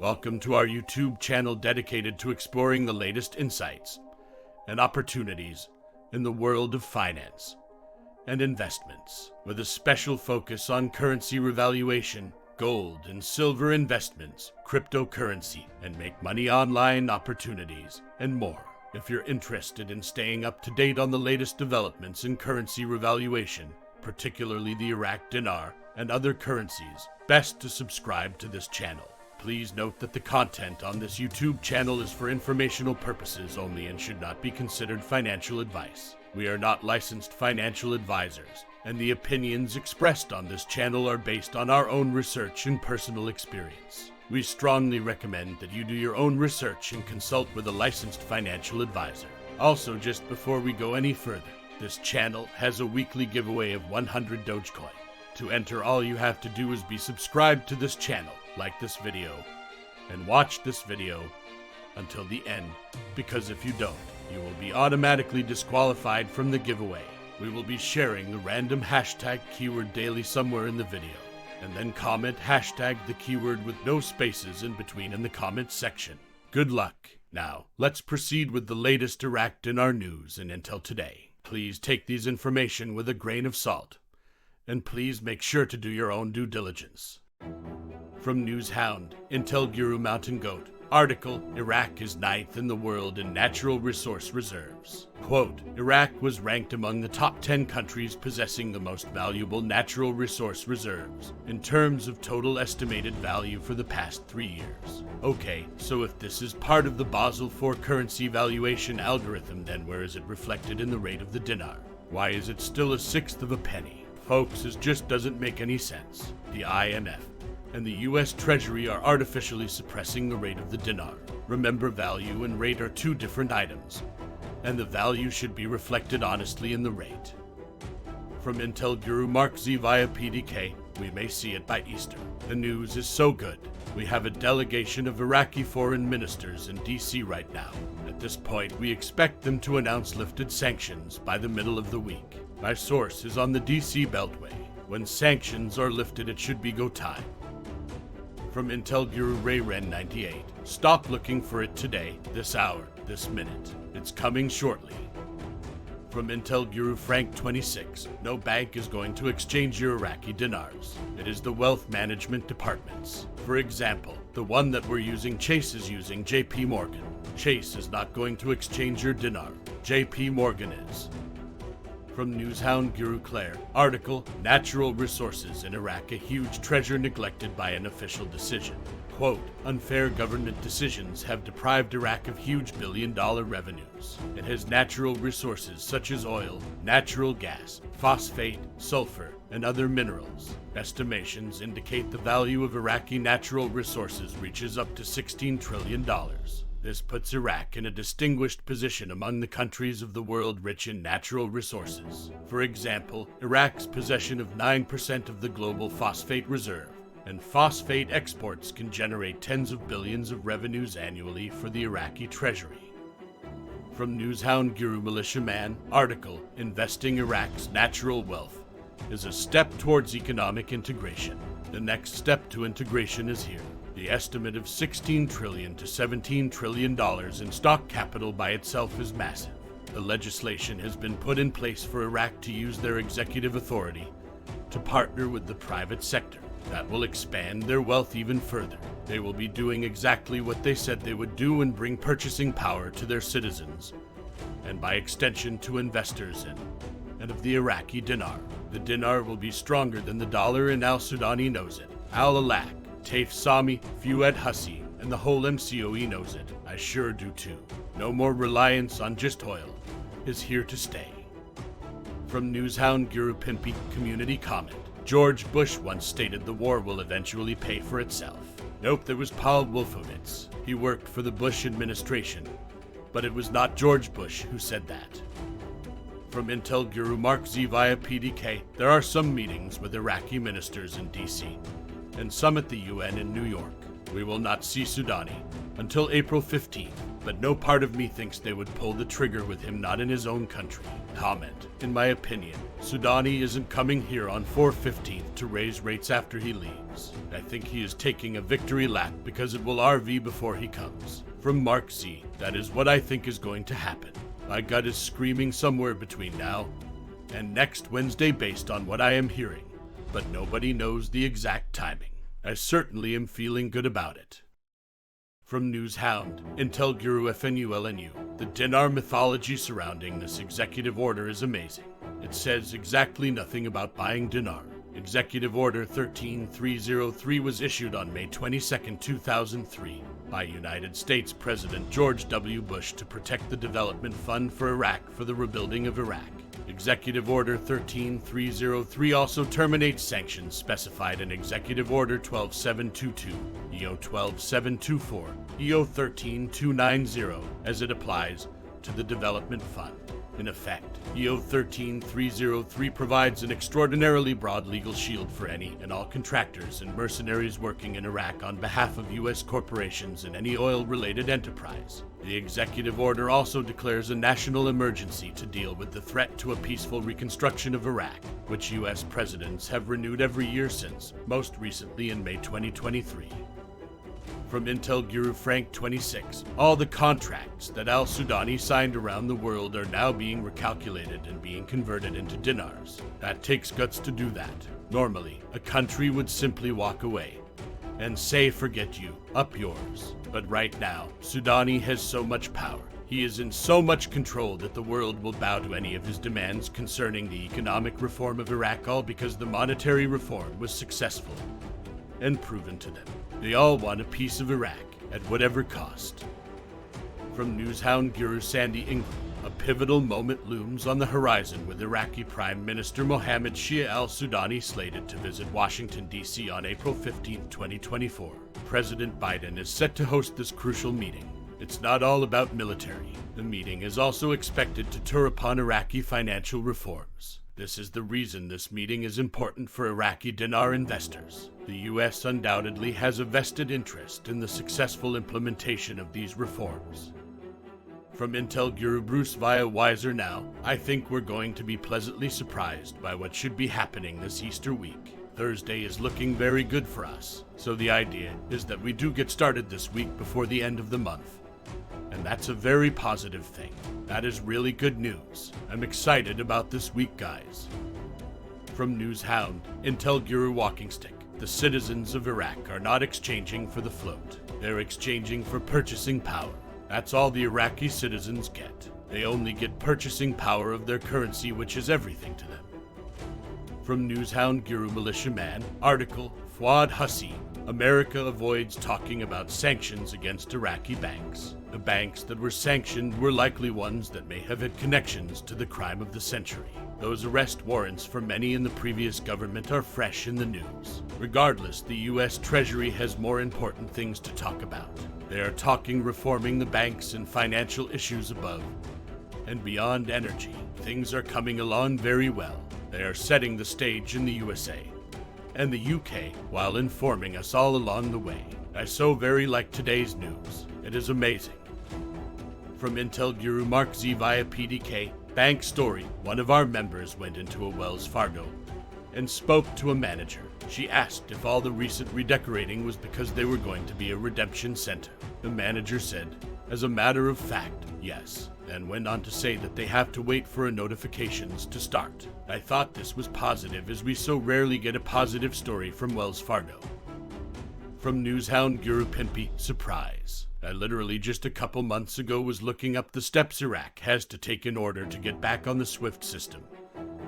Welcome to our YouTube channel dedicated to exploring the latest insights and opportunities in the world of finance and investments, with a special focus on currency revaluation, gold and silver investments, cryptocurrency, and make money online opportunities, and more. If you're interested in staying up to date on the latest developments in currency revaluation, particularly the Iraqi Dinar and other currencies, best to subscribe to this channel. Please note that the content on this YouTube channel is for informational purposes only and should not be considered financial advice. We are not licensed financial advisors, and the opinions expressed on this channel are based on our own research and personal experience. We strongly recommend that you do your own research and consult with a licensed financial advisor. Also, just before we go any further, this channel has a weekly giveaway of 100 Dogecoin. To enter, all you have to do is be subscribed to this channel, like this video, and watch this video until the end, because if you don't, you will be automatically disqualified from the giveaway. We will be sharing the random hashtag keyword daily somewhere in the video, and then comment hashtag the keyword with no spaces in between in the comments section. Good luck. Now, let's proceed with the latest Iraqi Dinar news and intel today. Please take these information with a grain of salt, and please make sure to do your own due diligence. From Newshound, Intel Guru Mountain Goat. Article, Iraq is 9th in the world in natural resource reserves. Quote, Iraq was ranked among the top 10 countries possessing the most valuable natural resource reserves in terms of total estimated value for the past 3 years. Okay, so if this is part of the Basel IV currency valuation algorithm, then where is it reflected in the rate of the dinar? Why is it still a sixth of a penny? Folks, it just doesn't make any sense. The IMF and the US Treasury are artificially suppressing the rate of the dinar. Remember, value and rate are two different items, and the value should be reflected honestly in the rate. From Intel Guru Mark Z via PDK, we may see it by Easter. The news is so good. We have a delegation of Iraqi foreign ministers in DC right now. At this point, we expect them to announce lifted sanctions by the middle of the week. My source is on the DC Beltway. When sanctions are lifted, it should be go time. From Intel Guru Ray Ren 98, stop looking for it today, this hour, this minute. It's coming shortly. From Intel Guru Frank 26, no bank is going to exchange your Iraqi dinars. It is the wealth management departments. For example, the one that we're using, Chase, is using JP Morgan. Chase is not going to exchange your dinar. JP Morgan is. From Newshound Guru Claire, article, Natural Resources in Iraq, a huge treasure neglected by an official decision. Quote, unfair government decisions have deprived Iraq of huge billion-dollar revenues. It has natural resources such as oil, natural gas, phosphate, sulfur, and other minerals. Estimations indicate the value of Iraqi natural resources reaches up to $16 trillion. This puts Iraq in a distinguished position among the countries of the world rich in natural resources. For example, Iraq's possession of 9% of the global phosphate reserve, and phosphate exports can generate tens of billions of revenues annually for the Iraqi Treasury. From Newshound Guru Militiaman, article, Investing Iraq's Natural Wealth is a step towards economic integration. The next step to integration is here. The estimate of $16 trillion to $17 trillion in stock capital by itself is massive. The legislation has been put in place for Iraq to use their executive authority to partner with the private sector. That will expand their wealth even further. They will be doing exactly what they said they would do and bring purchasing power to their citizens, and by extension to investors and of the Iraqi dinar. The dinar will be stronger than the dollar, and Al-Sudani knows it. Al-Alaq, Taif Sami, Fuad Hussi, and the whole MCOE knows it. I sure do too. No more reliance on just oil is here to stay. From Newshound Guru Pimpy, community comment. George Bush once stated the war will eventually pay for itself. Nope, there was Paul Wolfowitz. He worked for the Bush administration, but it was not George Bush who said that. From Intel Guru Mark Z via PDK, there are some meetings with Iraqi ministers in DC, and some at the UN in New York. We will not see Sudani until April 15th. but no part of me thinks they would pull the trigger with him not in his own country. Comment: in my opinion, Soudani isn't coming here on 4/15 to raise rates after he leaves. I think he is taking a victory lap because it will RV before he comes. From Mark Z, that is what I think is going to happen. My gut is screaming somewhere between now and next Wednesday based on what I am hearing, but nobody knows the exact timing. I certainly am feeling good about it. From Newshound, Intel Guru FNULNU, the dinar mythology surrounding this executive order is amazing. It says exactly nothing about buying dinar. Executive Order 13303 was issued on May 22, 2003, by United States President George W. Bush to protect the development fund for Iraq for the rebuilding of Iraq. Executive Order 13303 also terminates sanctions specified in Executive Order 12722, EO 12724, EO 13290 as it applies to the development fund. In effect, EO 13303 provides an extraordinarily broad legal shield for any and all contractors and mercenaries working in Iraq on behalf of U.S. corporations and any oil-related enterprise. The executive order also declares a national emergency to deal with the threat to a peaceful reconstruction of Iraq, which U.S. presidents have renewed every year since, most recently in May 2023. From Intel Guru Frank 26, all the contracts that al-Soudani signed around the world are now being recalculated and being converted into dinars. That takes guts to do that. Normally, a country would simply walk away and say, forget you, up yours. But right now, Soudani has so much power. He is in so much control that the world will bow to any of his demands concerning the economic reform of Iraq, all because the monetary reform was successful and proven to them. They all want a piece of Iraq at whatever cost. From Newshound Guru Sandy Ingram, a pivotal moment looms on the horizon with Iraqi Prime Minister Mohammed Shia al-Soudani slated to visit Washington, D.C. on April 15, 2024. President Biden is set to host this crucial meeting. It's not all about military. The meeting is also expected to tour upon Iraqi financial reforms. This is the reason this meeting is important for Iraqi Dinar investors. The U.S. undoubtedly has a vested interest in the successful implementation of these reforms. From Intel Guru Bruce via Wiser Now, I think we're going to be pleasantly surprised by what should be happening this Easter week. Thursday is looking very good for us, so the idea is that we do get started this week before the end of the month. And that's a very positive thing. That is really good news. I'm excited about this week, guys. From Newshound, Intel Guru Walking Stick. The citizens of Iraq are not exchanging for the float. They're exchanging for purchasing power. That's all the Iraqi citizens get. They only get purchasing power of their currency, which is everything to them. From Newshound Guru Militiaman, article, Fuad Hussein. America avoids talking about sanctions against Iraqi banks. The banks that were sanctioned were likely ones that may have had connections to the crime of the century. Those arrest warrants for many in the previous government are fresh in the news. Regardless, the US Treasury has more important things to talk about. They are talking reforming the banks and financial issues above and beyond energy. Things are coming along very well. They are setting the stage in the USA and the UK while informing us all along the way. I so very like today's news. It is amazing. From Intel Guru Mark Z via PDK, bank story. One of our members went into a Wells Fargo and spoke to a manager. She asked if all the recent redecorating was because they were going to be a redemption center. The manager said, as a matter of fact, yes, and went on to say that they have to wait for notifications to start. I thought this was positive, as we so rarely get a positive story from Wells Fargo. From Newshound Guru Pimpy, surprise. I literally just a couple months ago was looking up the steps Iraq has to take in order to get back on the SWIFT system,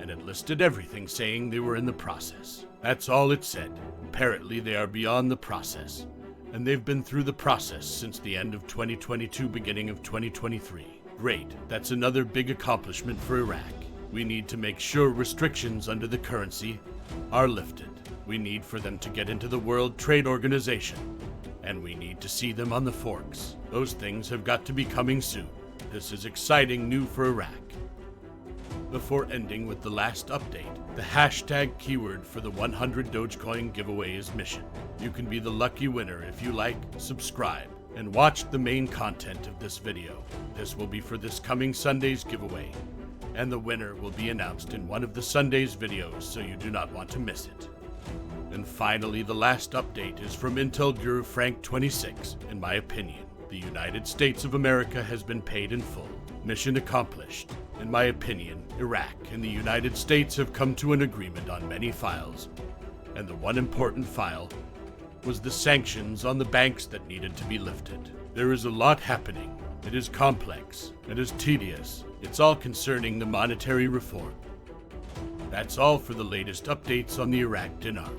and it listed everything saying they were in the process. That's all it said. Apparently they are beyond the process, and they've been through the process since the end of 2022, beginning of 2023. Great, that's another big accomplishment for Iraq. We need to make sure restrictions under the currency are lifted. We need for them to get into the World Trade Organization, and we need to see them on the forks. Those things have got to be coming soon. This is exciting news for Iraq. Before ending with the last update, the hashtag keyword for the 100 Dogecoin giveaway is mission. You can be the lucky winner if you like, subscribe, and watched the main content of this video. This will be for this coming Sunday's giveaway, and the winner will be announced in one of the Sunday's videos, so you do not want to miss it. And finally, the last update is from Intel Guru Frank 26. In my opinion, the United States of America has been paid in full. Mission accomplished. In my opinion, Iraq and the United States have come to an agreement on many files, and the one important file was the sanctions on the banks that needed to be lifted. There is a lot happening. It is complex. It is tedious. It's all concerning the monetary reform. That's all for the latest updates on the Iraqi Dinar.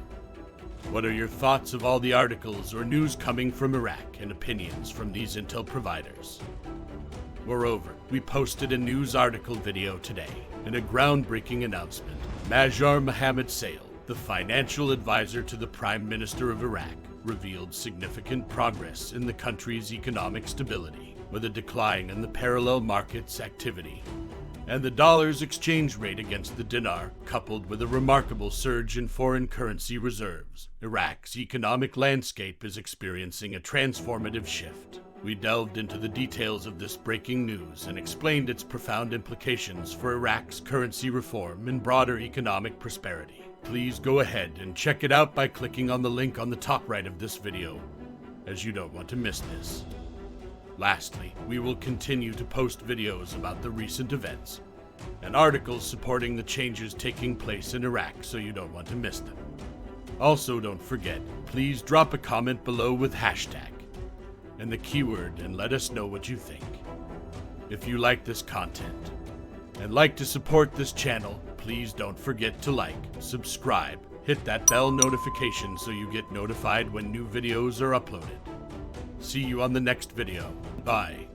What are your thoughts of all the articles or news coming from Iraq and opinions from these intel providers? Moreover, we posted a news article video today and a groundbreaking announcement. Mazhar Mohammad Sail, the financial advisor to the Prime Minister of Iraq, revealed significant progress in the country's economic stability, with a decline in the parallel markets activity and the dollar's exchange rate against the dinar, coupled with a remarkable surge in foreign currency reserves. Iraq's economic landscape is experiencing a transformative shift. We delved into the details of this breaking news and explained its profound implications for Iraq's currency reform and broader economic prosperity. Please go ahead and check it out by clicking on the link on the top right of this video, as you don't want to miss this. Lastly, we will continue to post videos about the recent events and articles supporting the changes taking place in Iraq, so you don't want to miss them. Also, don't forget, please drop a comment below with hashtag and the keyword and let us know what you think. If you like this content and like to support this channel, please don't forget to like, subscribe, hit that bell notification so you get notified when new videos are uploaded. See you on the next video. Bye.